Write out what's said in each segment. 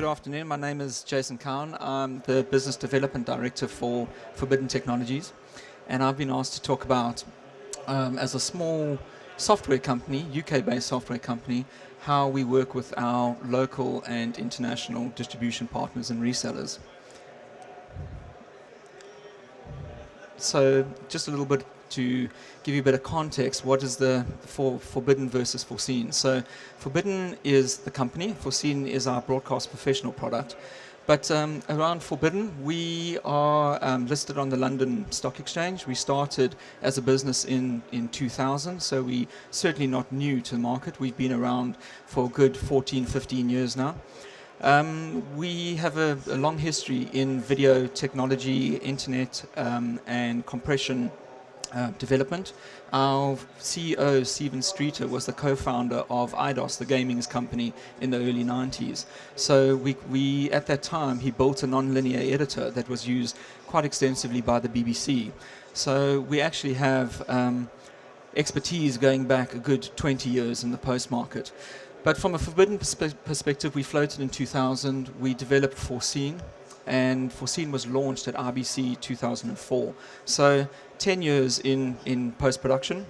afternoon. My name is Jason Cowan. I'm the Business Development Director for Forbidden Technologies, and I've been asked to talk about, as a small software company, UK-based software company, how we work with our local and international distribution partners and resellers. So just a little bit to give you a bit of context, what is the Forbidden versus Forscene? So Forbidden is the company, Forscene is our broadcast professional product. But around Forbidden, we are listed on the London Stock Exchange. We started as a business in 2000, so we're certainly not new to the market. We've been around for a good 14, 15 years now. We have a long history in video technology, internet, and compression development. Our CEO, Stephen Streeter, was the co-founder of IDOS, the gaming company, in the early 90s. So we at that time, he built a non-linear editor that was used quite extensively by the BBC. So we actually have expertise going back a good 20 years in the post market. But from a Forbidden perspective, we floated in 2000, we developed Forscene, and Forscene was launched at RBC 2004. So 10 years in post-production.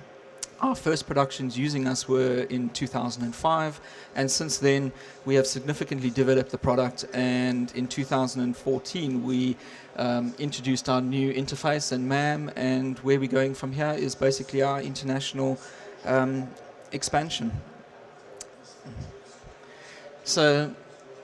Our first productions using us were in 2005, and since then we have significantly developed the product, and in 2014 we introduced our new interface and MAM, and where we're going from here is basically our international expansion. So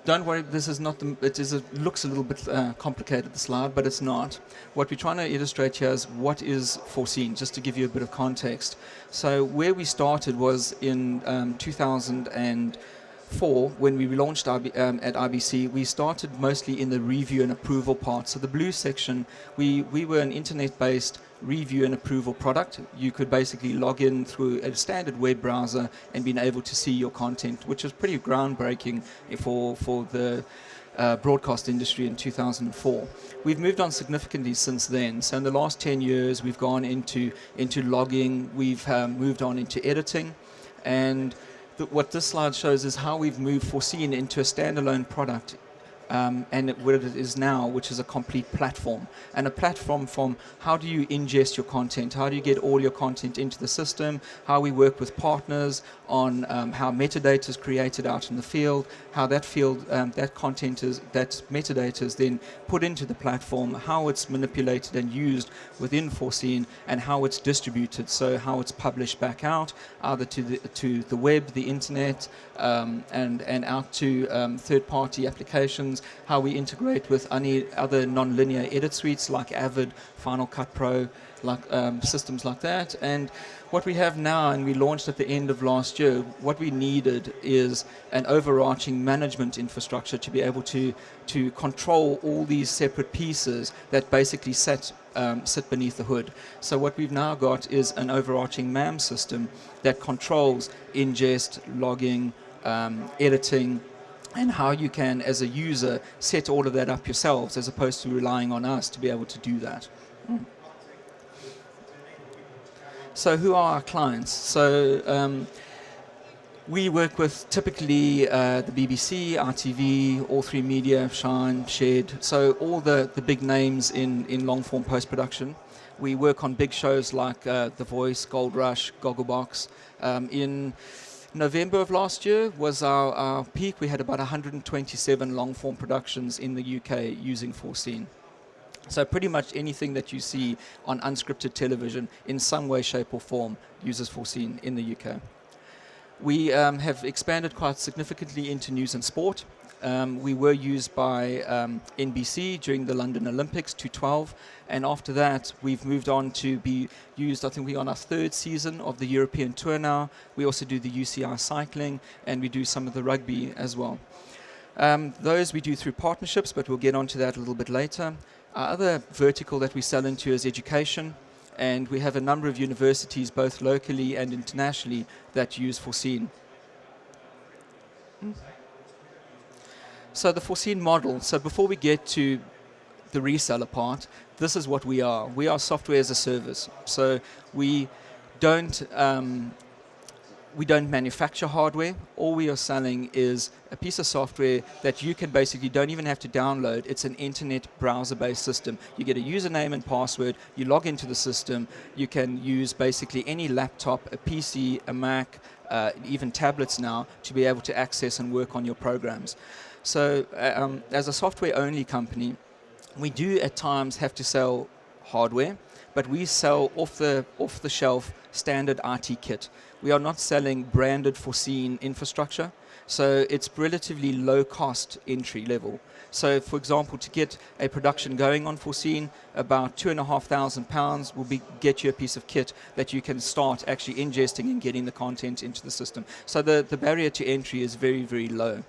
don't worry, this is not it looks a little bit complicated, the slide, but it's not. What we're trying to illustrate here is what is Forscene, just to give you a bit of context. So where we started was in 2004, when we launched at RBC. We started mostly in the review and approval part. So the blue section, we were an internet-based review and approval product. You could basically log in through a standard web browser and being able to see your content, which was pretty groundbreaking for the broadcast industry in 2004. We've moved on significantly since then. So in the last 10 years, we've gone into logging, we've moved on into editing, and what this slide shows is how we've moved Forscene into a standalone product, and what it is now, which is a complete platform. And a platform from how do you ingest your content, how do you get all your content into the system, how we work with partners on how metadata is created out in the field, how that field, that metadata is then put into the platform, how it's manipulated and used within Forscene, and how it's distributed, so how it's published back out, either to the web, the internet, and out to third-party applications, how we integrate with any other non-linear edit suites like Avid, Final Cut Pro, like systems like that. And what we have now, and we launched at the end of last year, what we needed is an overarching management infrastructure to be able to control all these separate pieces that basically sit beneath the hood. So what we've now got is an overarching MAM system that controls ingest, logging, editing, and how you can, as a user, set all of that up yourselves, as opposed to relying on us to be able to do that. So who are our clients? So we work with typically the BBC, RTV, All3 Media, Shine, Shed, so all the big names in long-form post-production. We work on big shows like The Voice, Gold Rush, Gogglebox. In November of last year was our peak. We had about 127 long-form productions in the UK using Forscene. So pretty much anything that you see on unscripted television in some way, shape or form uses Forscene in the UK. We have expanded quite significantly into news and sport. We were used by NBC during the London Olympics 2012, and after that we've moved on to be used, I think we're on our third season of the European tour now. We also do the UCI cycling, and we do some of the rugby as well. Those we do through partnerships, but we'll get onto that a little bit later. Our other vertical that we sell into is education, and we have a number of universities, both locally and internationally, that use Forscene. So the Forscene model, so before we get to the reseller part, this is what we are. We are software as a service. So we don't we don't manufacture hardware. All we are selling is a piece of software that you can basically don't even have to download. It's an internet browser-based system. You get a username and password, you log into the system, you can use basically any laptop, a PC, a Mac, even tablets now, to be able to access and work on your programs. So as a software-only company, we do at times have to sell hardware, but we sell off-the-shelf standard IT kit. We are not selling branded Forscene infrastructure, so it's relatively low-cost entry level. So, for example, to get a production going on Forscene, about £2,500 will get you a piece of kit that you can start actually ingesting and getting the content into the system. So the barrier to entry is very, very low.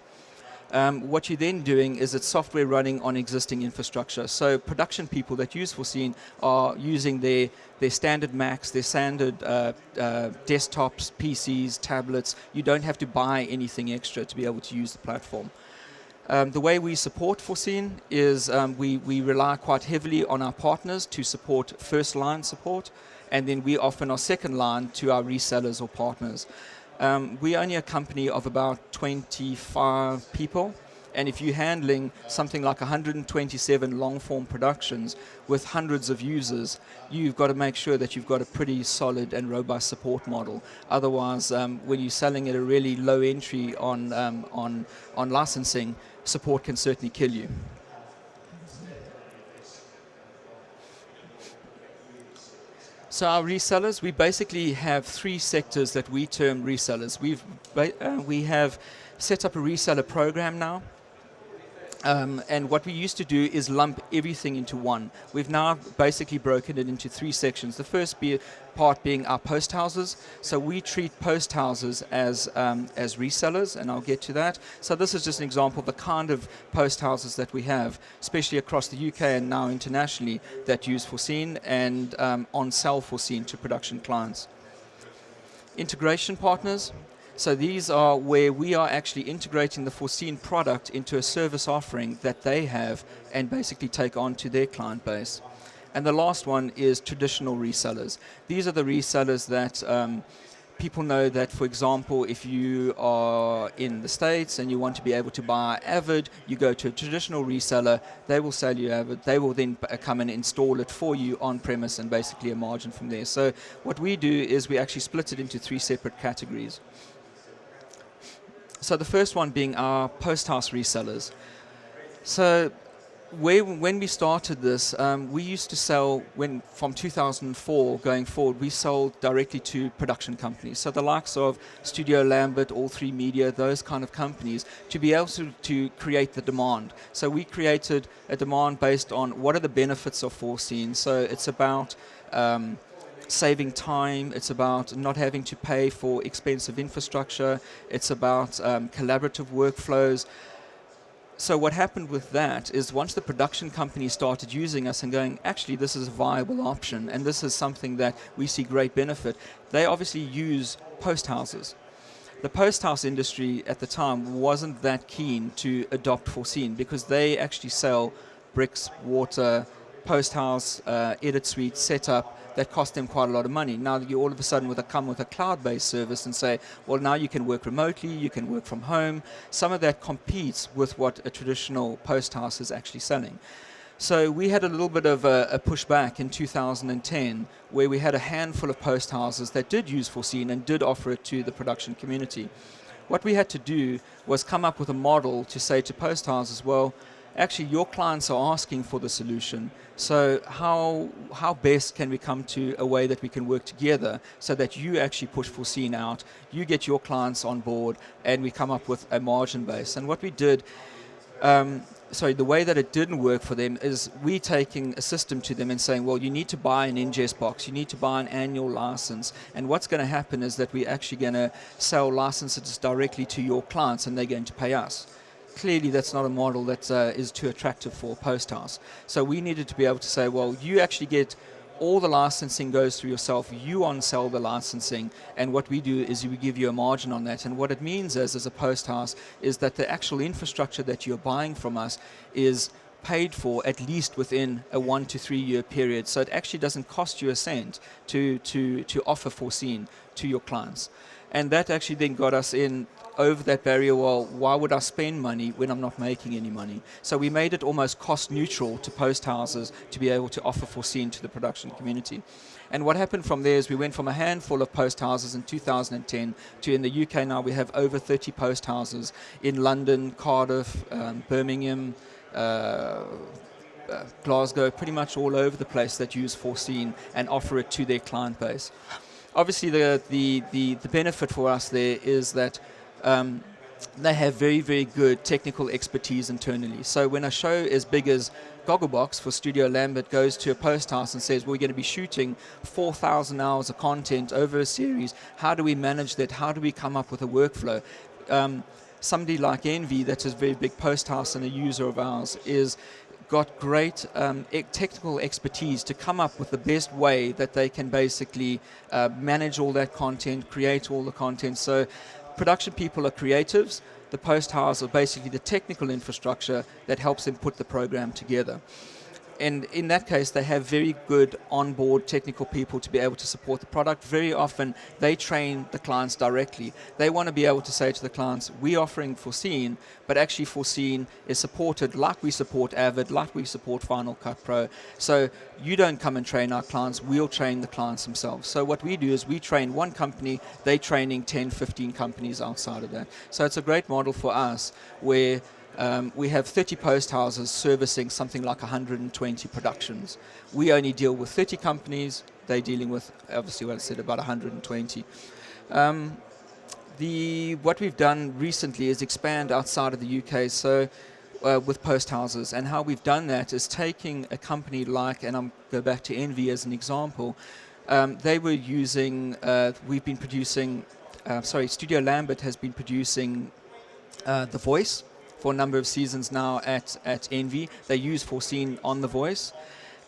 What you're then doing is it's software running on existing infrastructure. So production people that use Forscene are using their standard Macs, their standard desktops, PCs, tablets. You don't have to buy anything extra to be able to use the platform. The way we support Forscene is we rely quite heavily on our partners to support first line support, and then we often are second line to our resellers or partners. We're only a company of about 25 people, and if you're handling something like 127 long-form productions with hundreds of users, you've got to make sure that you've got a pretty solid and robust support model. Otherwise, when you're selling at a really low entry on licensing, support can certainly kill you. So our resellers, we basically have three sectors that we term resellers. We have set up a reseller program now. And what we used to do is lump everything into one. We've now basically broken it into three sections. The first part being our post houses. So we treat post houses as resellers, and I'll get to that. So this is just an example of the kind of post houses that we have, especially across the UK and now internationally, that use Forscene and on-sell Forscene to production clients. Integration partners. So these are where we are actually integrating the Forscene product into a service offering that they have and basically take on to their client base. And the last one is traditional resellers. These are the resellers that people know that, for example, if you are in the States and you want to be able to buy Avid, you go to a traditional reseller, they will sell you Avid, they will then come and install it for you on premise and basically a margin from there. So what we do is we actually split it into three separate categories. So the first one being our post-house resellers. So when we started this, we used to sell, from 2004 going forward, we sold directly to production companies. So the likes of Studio Lambert, All3 Media, those kind of companies, to be able to create the demand. So we created a demand based on what are the benefits of Forscene. So it's about saving time, it's about not having to pay for expensive infrastructure, it's about collaborative workflows. So what happened with that is once the production company started using us and going, actually this is a viable option and this is something that we see great benefit, they obviously use post houses. The post house industry at the time wasn't that keen to adopt Forscene because they actually sell bricks, water, post house, edit suite, setup, that cost them quite a lot of money. Now you all of a sudden come with a cloud-based service and say, well, now you can work remotely, you can work from home. Some of that competes with what a traditional post house is actually selling. So we had a little bit of a pushback in 2010 where we had a handful of post houses that did use Forscene and did offer it to the production community. What we had to do was come up with a model to say to post houses, well, actually your clients are asking for the solution, so how best can we come to a way that we can work together so that you actually push Forscene out, you get your clients on board, and we come up with a margin base. And what we did, the way that it didn't work for them is we taking a system to them and saying, well, you need to buy an ingest box, you need to buy an annual license, and what's going to happen is that we're actually going to sell licenses directly to your clients and they're going to pay us. Clearly that's not a model that is too attractive for post house. So we needed to be able to say, well, you actually get all the licensing goes through yourself, you on-sell the licensing, and what we do is we give you a margin on that. And what it means as a post house is that the actual infrastructure that you're buying from us is paid for at least within a 1 to 3 year period. So it actually doesn't cost you a cent to offer Forscene to your clients. And that actually then got us in over that barrier. Well, why would I spend money when I'm not making any money? So we made it almost cost neutral to post houses to be able to offer Forscene to the production community. And what happened from there is we went from a handful of post houses in 2010 to, in the UK now, we have over 30 post houses in London, Cardiff, Birmingham, Glasgow, pretty much all over the place that use Forscene and offer it to their client base. Obviously, the benefit for us there is that they have very, very good technical expertise internally. So when a show as big as Gogglebox for Studio Lambert goes to a post house and says, we're going to be shooting 4,000 hours of content over a series, how do we manage that? How do we come up with a workflow? Somebody like Envy, that's a very big post house and a user of ours, is got great technical expertise to come up with the best way that they can basically manage all that content, create all the content. So production people are creatives. The post house are basically the technical infrastructure that helps them put the program together. And in that case, they have very good onboard technical people to be able to support the product. Very often, they train the clients directly. They want to be able to say to the clients, we're offering Forscene, but actually Forscene is supported like we support Avid, like we support Final Cut Pro. So you don't come and train our clients, we'll train the clients themselves. So what we do is we train one company, they're training 10, 15 companies outside of that. So it's a great model for us where we have 30 post houses servicing something like 120 productions. We only deal with 30 companies. They're dealing with, obviously, what I said, about 120. What we've done recently is expand outside of the UK, so with post houses. And how we've done that is taking a company like, and I'm go back to Envy as an example. They were using, we've been producing, Studio Lambert has been producing The Voice for a number of seasons now at Envy. They use Forscene on The Voice.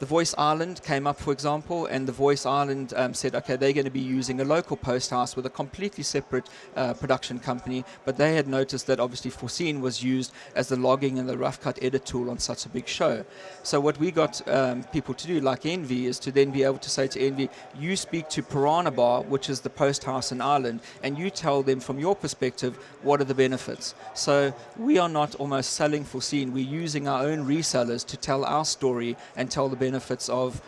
The Voice Ireland came up, for example, and The Voice Ireland said, okay, they're going to be using a local post house with a completely separate production company, but they had noticed that obviously Forscene was used as the logging and the rough cut edit tool on such a big show. So what we got people to do, like Envy, is to then be able to say to Envy, you speak to Piranha Bar, which is the post house in Ireland, and you tell them from your perspective, what are the benefits? So we are not almost selling Forscene, we're using our own resellers to tell our story and tell the benefits of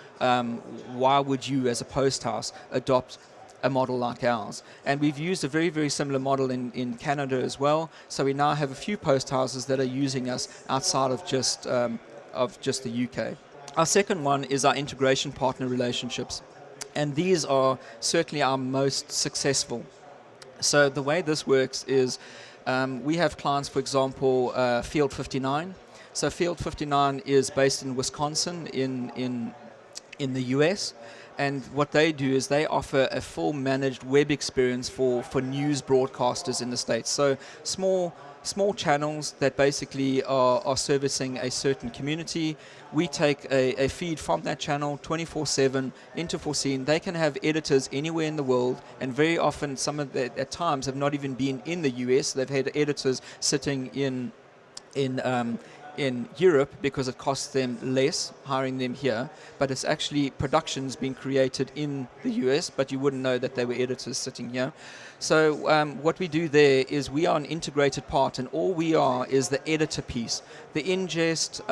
why would you as a post house adopt a model like ours. And we've used a very, very similar model in Canada as well. So we now have a few post houses that are using us outside of just the UK. Our second one is our integration partner relationships. And these are certainly our most successful. So the way this works is we have clients, for example, Field 59. So Field 59 is based in Wisconsin in the US, and what they do is they offer a full managed web experience for news broadcasters in the States. So small channels that basically are servicing a certain community. We take a feed from that channel 24/7 into Forscene. They can have editors anywhere in the world, and very often some of them at times have not even been in the US. They've had editors sitting in Europe because it costs them less hiring them here, but it's actually productions being created in the US, but you wouldn't know that they were editors sitting here. So what we do there is we are an integrated part, and all we are is the editor piece. The ingest,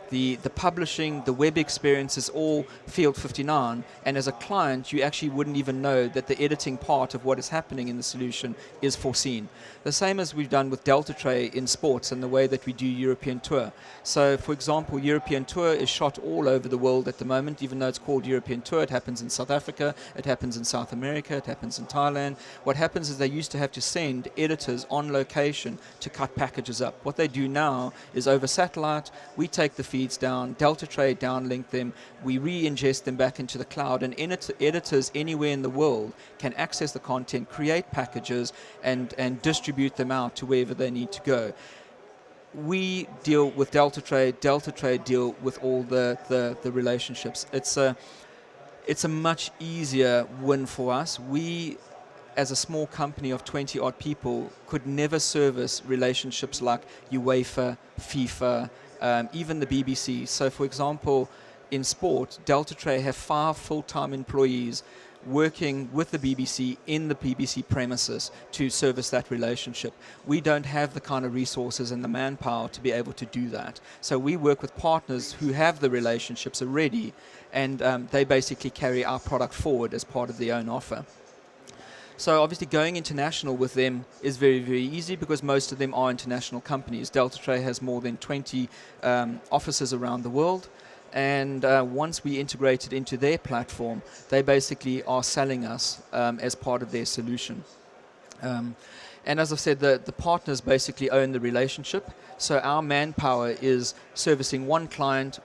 the publishing, the web experience is all Field 59, and as a client you actually wouldn't even know that the editing part of what is happening in the solution is Forscene. The same as we've done with Delta Tray in sports and the way that we do European Tour. So for example, European Tour is shot all over the world at the moment, even though it's called European Tour. It happens in South Africa, it happens in South America, it happens in Thailand. What happens is they used to have to send editors on location to cut packages up. What they do now is over satellite, we take the feeds down, Delta Tray downlink them, we re-ingest them back into the cloud, and editors anywhere in the world can access the content, create packages, and distribute them out to wherever they need to go. We deal with Delta Tray deal with all the relationships. It's a much easier win for us. We, as a small company of 20 odd people, could never service relationships like UEFA, FIFA, even the BBC. So for example, in sport, Delta Tray have 5 full-time employees working with the BBC in the BBC premises to service that relationship. We don't have the kind of resources and the manpower to be able to do that. So we work with partners who have the relationships already, and they basically carry our product forward as part of their own offer. So obviously going international with them is very, very easy because most of them are international companies. Delta Tray has more than 20 offices around the world. And once we integrate it into their platform, they basically are selling us as part of their solution. And as I've said, the partners basically own the relationship. So our manpower is servicing one client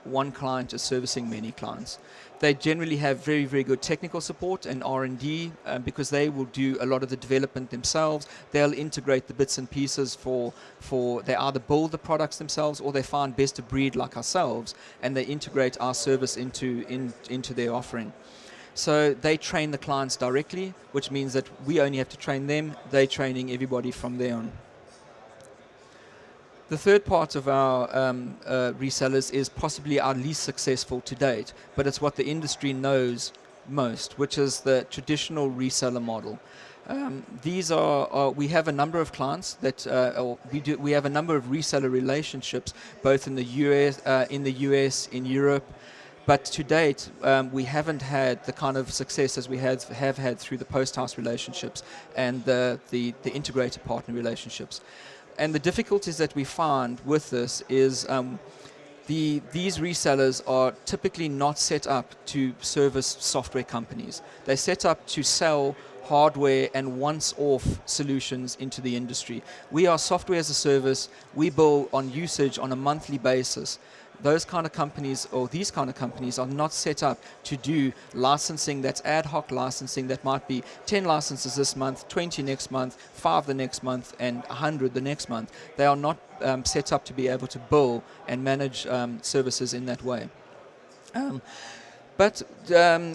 is servicing many clients. They generally have very, very good technical support and R&D because they will do a lot of the development themselves. They'll integrate the bits and pieces they either build the products themselves or they find best of breed like ourselves, and they integrate our service into their offering. So they train the clients directly, which means that we only have to train them. They're training everybody from there on. The third part of our resellers is possibly our least successful to date, but it's what the industry knows most, which is the traditional reseller model. We have a number of clients that we have a number of reseller relationships, both in the US, in Europe. But to date, we haven't had the kind of success as we have had through the post house relationships and the integrated partner relationships. And the difficulties that we find with this is these resellers are typically not set up to service software companies. They're set up to sell hardware and once-off solutions into the industry. We are software as a service. We bill on usage on a monthly basis. Those kind of companies, or these kind of companies, are not set up to do licensing that's ad hoc licensing that might be 10 licenses this month, 20 next month, 5 the next month, and 100 the next month. They are not set up to be able to bill and manage services in that way. But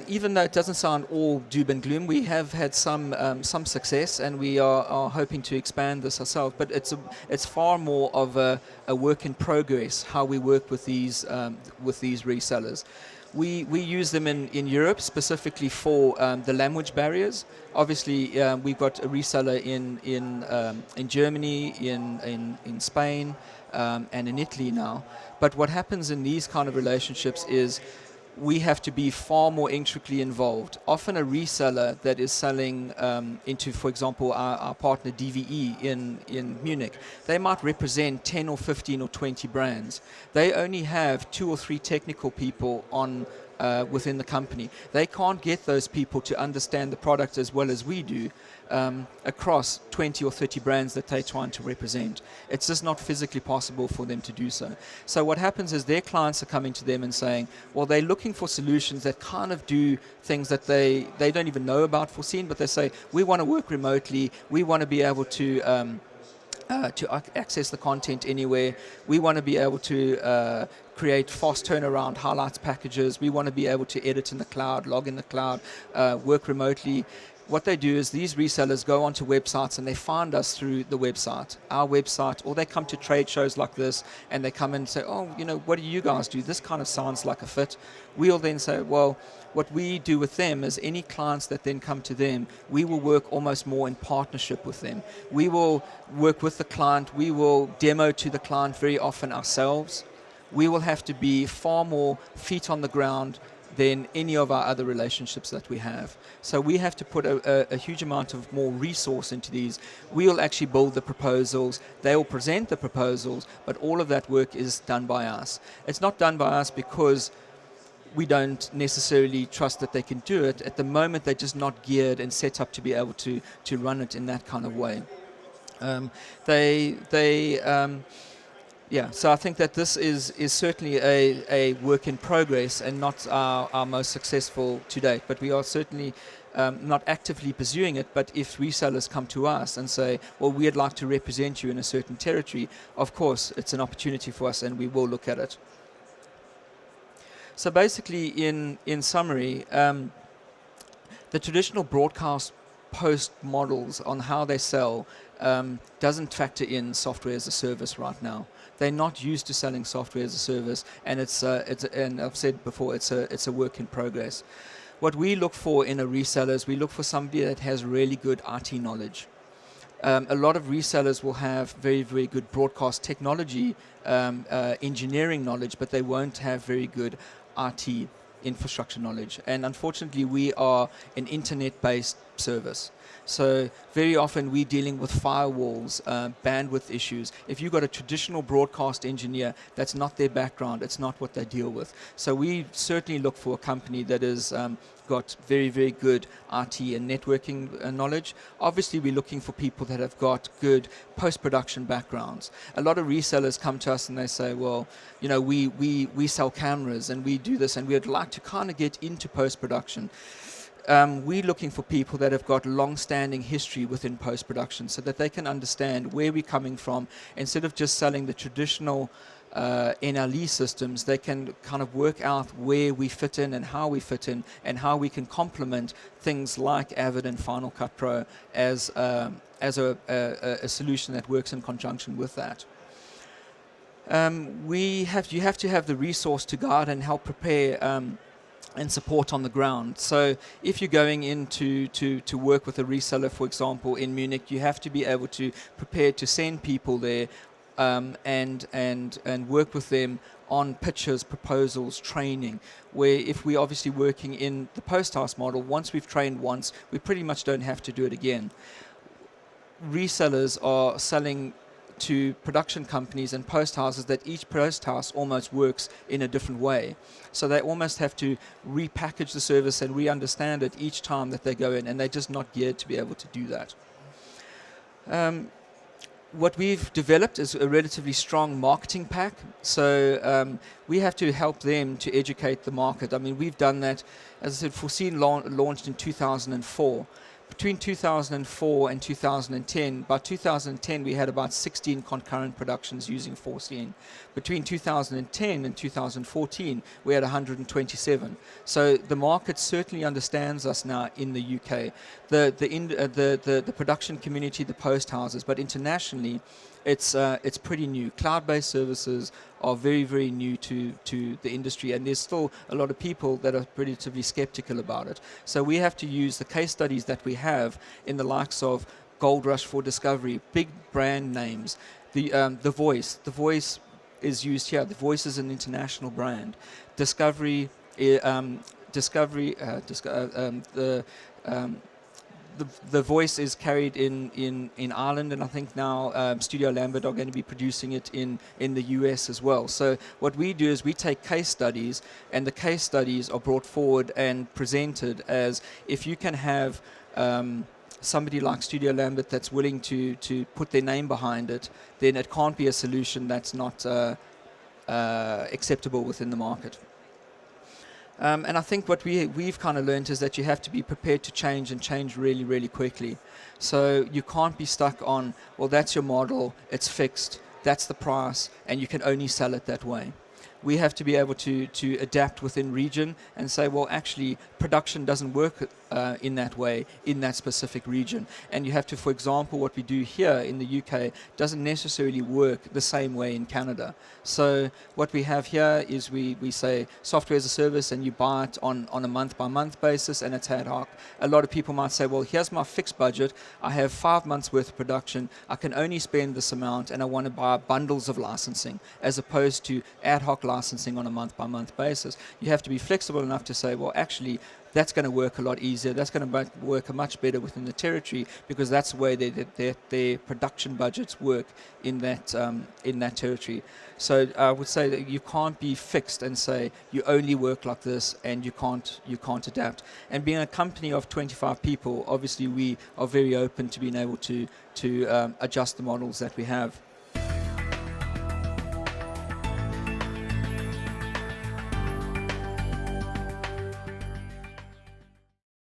even though it doesn't sound all doom and gloom, we have had some success, and we are hoping to expand this ourselves. But it's far more of a work in progress how we work with these resellers. We use them in Europe specifically for the language barriers. Obviously, we've got a reseller in Germany, in Spain, and in Italy now. But what happens in these kind of relationships is we have to be far more intricately involved. Often a reseller that is selling into, for example, our partner DVE in Munich, they might represent 10 or 15 or 20 brands. They only have 2 or 3 technical people on within the company. They can't get those people to understand the product as well as we do across 20 or 30 brands that they're trying to represent. It's just not physically possible for them to do so. So what happens is their clients are coming to them and saying, well, they're looking for solutions that kind of do things that they don't even know about Forscene, but they say, we want to work remotely, we want to be able to access the content anywhere. We want to be able to create fast turnaround highlights packages. We want to be able to edit in the cloud, log in the cloud, work remotely. What they do is these resellers go onto websites and they find us through the website, our website, or they come to trade shows like this and they come and say, oh, what do you guys do? This kind of sounds like a fit. We'll then say, well, what we do with them is any clients that then come to them, we will work almost more in partnership with them. We will work with the client. We will demo to the client very often ourselves. We will have to be far more feet on the ground than any of our other relationships that we have. So we have to put a huge amount of more resource into these. We'll actually build the proposals. They will present the proposals, but all of that work is done by us. It's not done by us because we don't necessarily trust that they can do it. At the moment, they're just not geared and set up to be able to run it in that kind of way. So I think that this is certainly a work in progress and not our most successful to date. But we are certainly not actively pursuing it. But if resellers come to us and say, well, we'd like to represent you in a certain territory, of course, it's an opportunity for us and we will look at it. So basically, in summary, the traditional broadcast post models on how they sell doesn't factor in software as a service right now. They're not used to selling software as a service, and and I've said before, it's a work in progress. what we look for in a reseller is we look for somebody that has really good IT knowledge. A lot of resellers will have very, very good broadcast technology, engineering knowledge, but they won't have very good IT infrastructure knowledge. And unfortunately, we are an internet-based service. So very often we're dealing with firewalls, bandwidth issues. If you've got a traditional broadcast engineer, that's not their background, it's not what they deal with. So we certainly look for a company that has got very, very good IT and networking knowledge. Obviously, we're looking for people that have got good post-production backgrounds. A lot of resellers come to us and they say, well, you know, we sell cameras and we do this and we'd like to kind of get into post-production. We're looking for people that have got long-standing history within post-production so that they can understand where we're coming from. Instead of just selling the traditional NLE systems, they can kind of work out where we fit in and how we fit in and how we can complement things like Avid and Final Cut Pro as a solution that works in conjunction with that. You have to have the resource to guide and help prepare and support on the ground. So if you're going in to work with a reseller, for example, in Munich, you have to be able to prepare to send people there and work with them on pitches, proposals, training, where if we're obviously working in the post house model, once we've trained once, we pretty much don't have to do it again. Resellers are selling to production companies and post houses that each post house almost works in a different way. So they almost have to repackage the service and re-understand it each time that they go in, and they're just not geared to be able to do that. What we've developed is a relatively strong marketing pack. So we have to help them to educate the market. I mean, we've done that. As I said, Forscene launched in 2004. Between 2004 and 2010, by 2010 we had about 16 concurrent productions using Forscene. Between 2010 and 2014 we had 127. So the market certainly understands us now in the UK. The production community, the post houses, but internationally it's pretty new. Cloud-based services are very, very new to the industry, and there's still a lot of people that are relatively skeptical about it. So we have to use the case studies that we have in the likes of Gold Rush for Discovery, big brand names. The Voice is used here. The Voice is an international brand. Discovery, The Voice is carried in Ireland, and I think now Studio Lambert are going to be producing it in the US as well. So what we do is we take case studies, and the case studies are brought forward and presented as, if you can have somebody like Studio Lambert that's willing to put their name behind it, then it can't be a solution that's not acceptable within the market. And I think what we've kind of learned is that you have to be prepared to change, and change really, really quickly. So you can't be stuck on, well, that's your model, it's fixed, that's the price, and you can only sell it that way. We have to be able to adapt within region and say, well, actually, production doesn't work in that way in that specific region. And you have to, for example, what we do here in the UK doesn't necessarily work the same way in Canada. So what we have here is we say software as a service, and you buy it on a month-by-month basis, and it's ad hoc. A lot of people might say, well, here's my fixed budget. I have 5 months worth of production. I can only spend this amount, and I want to buy bundles of licensing, as opposed to ad hoc licensing on a month-by-month basis. You have to be flexible enough to say, well, actually, that's going to work a lot easier. That's going to work much better within the territory, because that's the way their production budgets work in that territory. So I would say that you can't be fixed and say you only work like this, and you can't adapt. And being a company of 25 people, obviously we are very open to being able to adjust the models that we have.